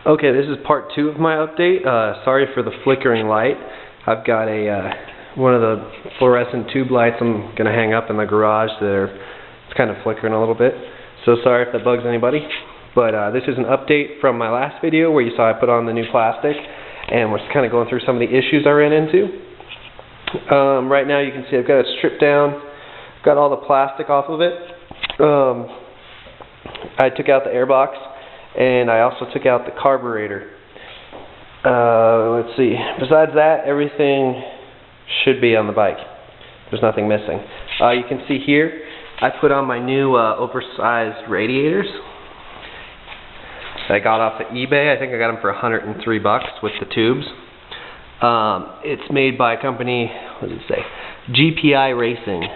Okay, this is part 2 of my update. Sorry for the flickering light. I've got a one of the fluorescent tube lights I'm going to hang up in the garage that it's kind of flickering a little bit. So sorry if that bugs anybody. But this is an update from my last video where you saw I put on the new plastic and was kind of going through some of the issues I ran into. Right now you can see I've got it stripped down. Got all the plastic off of it. I took out the airbox. And I also took out the carburetor. Let's see. Besides that, everything should be on the bike. There's nothing missing. You can see here, I put on my new oversized radiators that I got off of eBay. I think I got them for $103 with the tubes. It's made by a company, what does it say? GPI Racing,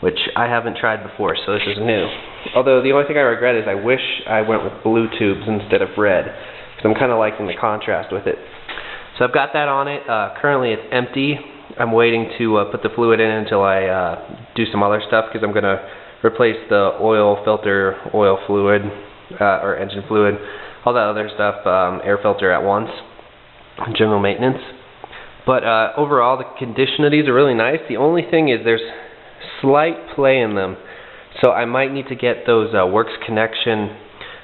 which I haven't tried before, so this is new. Although the only thing I regret is I wish I went with blue tubes instead of red, because I'm kind of liking the contrast with it. So I've got that on it. Currently it's empty. I'm waiting to put the fluid in until I do some other stuff, because I'm going to replace the oil filter, oil fluid, or engine fluid, all that other stuff, air filter at once, general maintenance. But overall the condition of these are really nice. The only thing is there's slight play in them. So I might need to get those Works Connection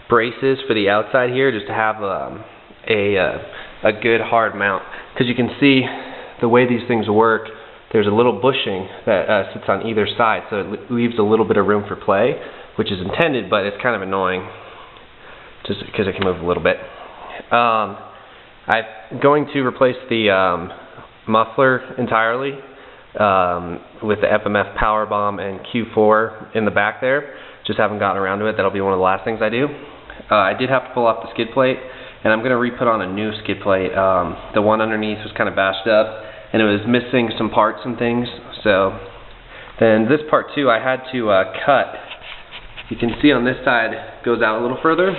braces for the outside here, just to have a good hard mount. Because you can see the way these things work, there's a little bushing that sits on either side, so it leaves a little bit of room for play, which is intended, but it's kind of annoying, just because it can move a little bit. I'm going to replace the muffler entirely. With the FMF Power Bomb and Q4 in the back there. Just haven't gotten around to it. That'll be one of the last things I do. I did have to pull off the skid plate, and I'm going to re-put on a new skid plate. The one underneath was kind of bashed up, and it was missing some parts and things. So then this part too, I had to cut. You can see on this side goes out a little further.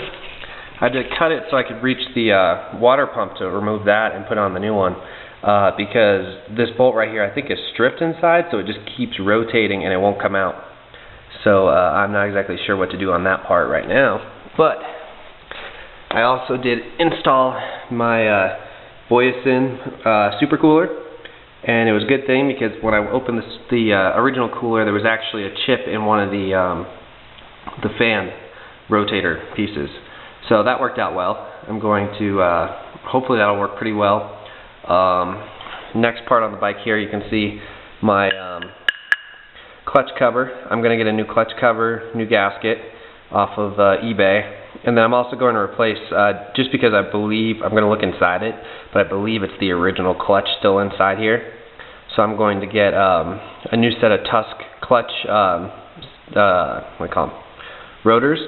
I had to cut it so I could reach the water pump to remove that and put on the new one. Because this bolt right here I think is stripped inside, so it just keeps rotating and it won't come out. So I'm not exactly sure what to do on that part right now. But I also did install my Voisin supercooler, and it was a good thing because when I opened the original cooler, there was actually a chip in one of the fan rotator pieces. So that worked out well. I'm going to hopefully that'll work pretty well. Next part on the bike here, you can see my clutch cover. I'm going to get a new clutch cover, new gasket off of eBay, and then I'm also going to replace, just because I believe, I'm going to look inside it, but I believe it's the original clutch still inside here. So I'm going to get a new set of Tusk clutch, what do you call them, rotors,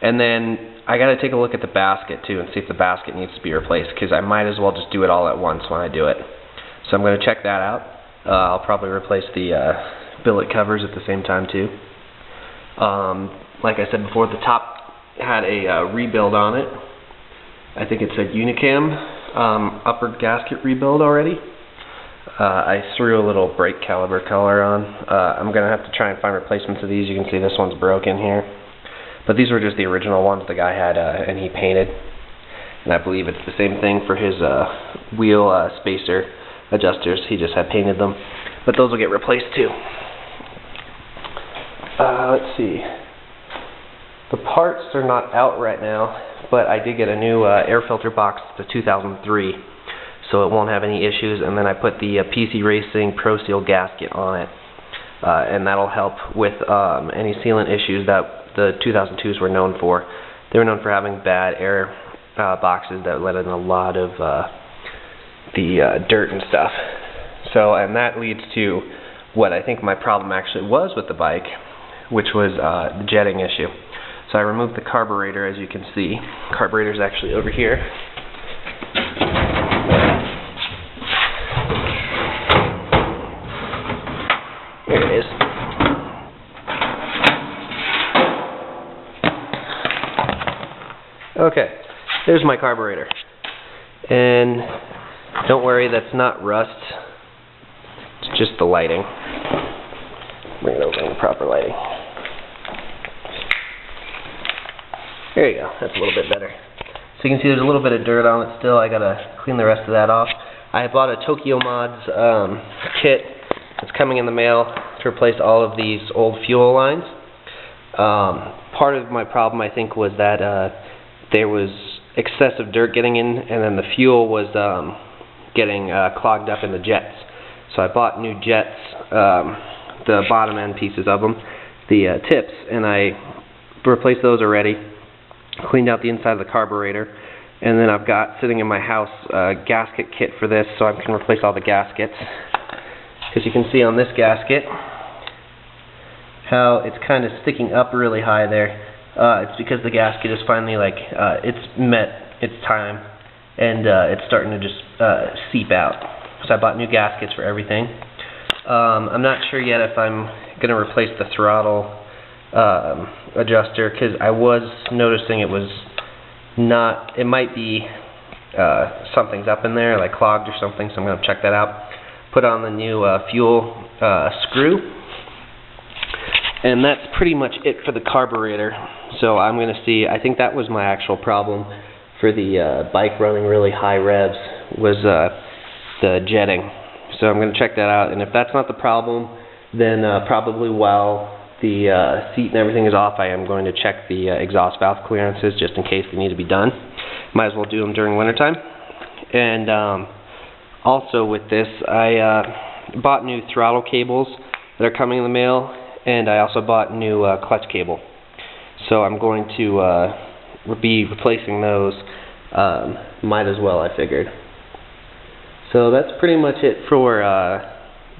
and then I got to take a look at the basket too and see if the basket needs to be replaced, because I might as well just do it all at once when I do it. So I'm going to check that out. I'll probably replace the billet covers at the same time too. Like I said before, the top had a rebuild on it. I think it said Unicam upper gasket rebuild already. I threw a little brake caliber color on. I'm going to have to try and find replacements of these. You can see this one's broken here. But these were just the original ones the guy had, and he painted. And I believe it's the same thing for his wheel spacer adjusters. He just had painted them. But those will get replaced too. Let's see. The parts are not out right now, but I did get a new air filter box, the 2003. So it won't have any issues. And then I put the PC Racing Pro Seal gasket on it. And that'll help with any sealant issues that the 2002s were known for. They were known for having bad air boxes that let in a lot of the dirt and stuff. So, and that leads to what I think my problem actually was with the bike, which was the jetting issue. So I removed the carburetor, as you can see. Carburetor's actually over here. There it is. Okay, there's my carburetor. And don't worry, that's not rust. It's just the lighting. Bring it over in the proper lighting. There you go, that's a little bit better. So you can see there's a little bit of dirt on it still. I gotta clean the rest of that off. I bought a Tokyo Mods kit. It's coming in the mail to replace all of these old fuel lines. Part of my problem, I think, was that there was excessive dirt getting in, and then the fuel was getting clogged up in the jets. So I bought new jets, the bottom end pieces of them, the tips, and I replaced those already, cleaned out the inside of the carburetor, and then I've got sitting in my house a gasket kit for this, so I can replace all the gaskets. Because you can see on this gasket how it's kind of sticking up really high there. It's because the gasket is finally it's met its time, and it's starting to just seep out. So I bought new gaskets for everything. I'm not sure yet if I'm going to replace the throttle adjuster, because I was noticing it might be something's up in there, like clogged or something, so I'm going to check that out. Put on the new fuel screw, and that's pretty much it for the carburetor. So I'm going to see, I think that was my actual problem for the bike running really high revs, was the jetting. So I'm going to check that out, and if that's not the problem, then probably while the seat and everything is off, I am going to check the exhaust valve clearances just in case they need to be done. Might as well do them during wintertime. And also with this, I bought new throttle cables that are coming in the mail, and I also bought new clutch cable. So I'm going to be replacing those. Might as well, I figured. So that's pretty much it for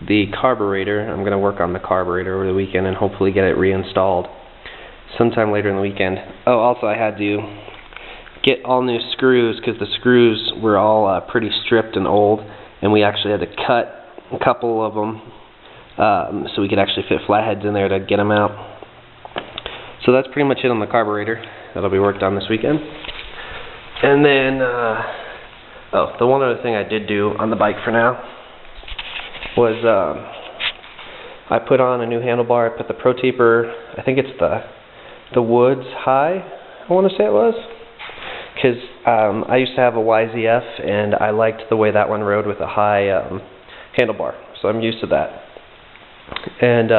the carburetor. I'm going to work on the carburetor over the weekend and hopefully get it reinstalled sometime later in the weekend. Oh, also I had to get all new screws because the screws were all pretty stripped and old, and we actually had to cut a couple of them so we could actually fit flatheads in there to get them out. So that's pretty much it on the carburetor. That'll be worked on this weekend. And then the one other thing I did do on the bike for now was I put on a new handlebar. I put the Pro Taper, I think it's the Woods High, I want to say it was, because I used to have a YZF, and I liked the way that one rode with a high handlebar, so I'm used to that. And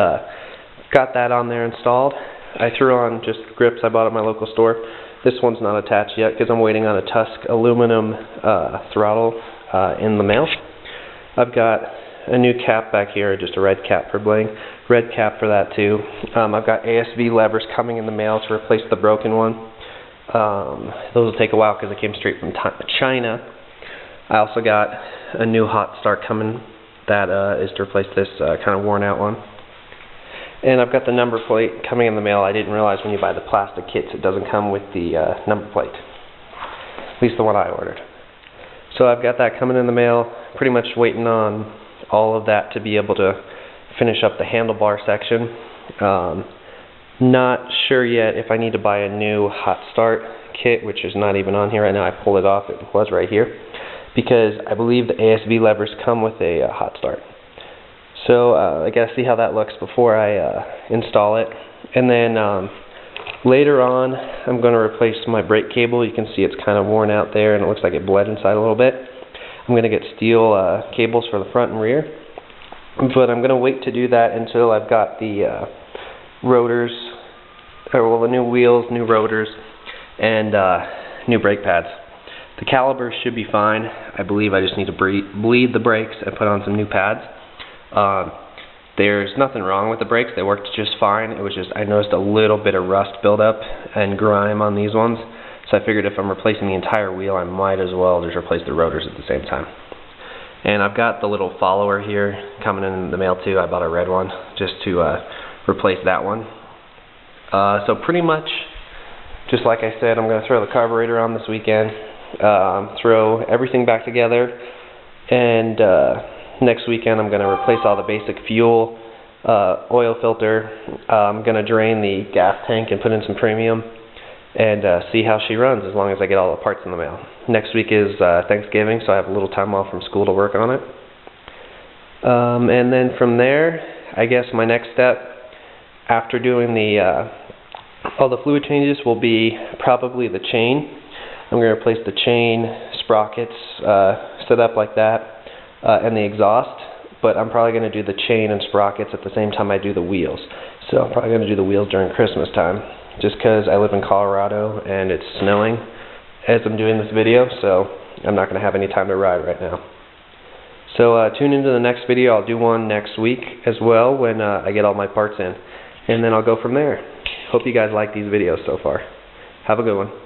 got that on there installed. I threw on just grips I bought at my local store. This one's not attached yet because I'm waiting on a Tusk aluminum throttle in the mail. I've got a new cap back here, just a red cap for bling. Red cap for that too. I've got ASV levers coming in the mail to replace the broken one. Those will take a while because they came straight from China. I also got a new hot start coming that is to replace this kind of worn out one. And I've got the number plate coming in the mail. I didn't realize when you buy the plastic kits it doesn't come with the number plate. At least the one I ordered. So I've got that coming in the mail. Pretty much waiting on all of that to be able to finish up the handlebar section. Not sure yet if I need to buy a new hot start kit, which is not even on here right now. I pulled it off. It was right here. Because I believe the ASV levers come with a hot start. So I gotta see how that looks before I install it. And then later on, I'm going to replace my brake cable. You can see it's kind of worn out there, and it looks like it bled inside a little bit. I'm going to get steel cables for the front and rear. But I'm going to wait to do that until I've got the rotors, the new wheels, new rotors, and new brake pads. The calipers should be fine. I believe I just need to bleed the brakes and put on some new pads. There's nothing wrong with the brakes. They worked just fine. It was just I noticed a little bit of rust buildup and grime on these ones. So I figured if I'm replacing the entire wheel, I might as well just replace the rotors at the same time. And I've got the little follower here coming in the mail too. I bought a red one just to replace that one. So pretty much, just like I said, I'm going to throw the carburetor on this weekend, throw everything back together, and next weekend I'm going to replace all the basic fuel, oil filter. I'm going to drain the gas tank and put in some premium, and see how she runs as long as I get all the parts in the mail. Next week is Thanksgiving, so I have a little time off from school to work on it. And then from there, I guess my next step after doing all the fluid changes will be probably the chain. I'm going to replace the chain, sprockets, set up like that, and the exhaust. But I'm probably going to do the chain and sprockets at the same time I do the wheels. So I'm probably going to do the wheels during Christmas time, just because I live in Colorado and it's snowing as I'm doing this video, so I'm not going to have any time to ride right now. So tune into the next video. I'll do one next week as well when I get all my parts in. And then I'll go from there. Hope you guys like these videos so far. Have a good one.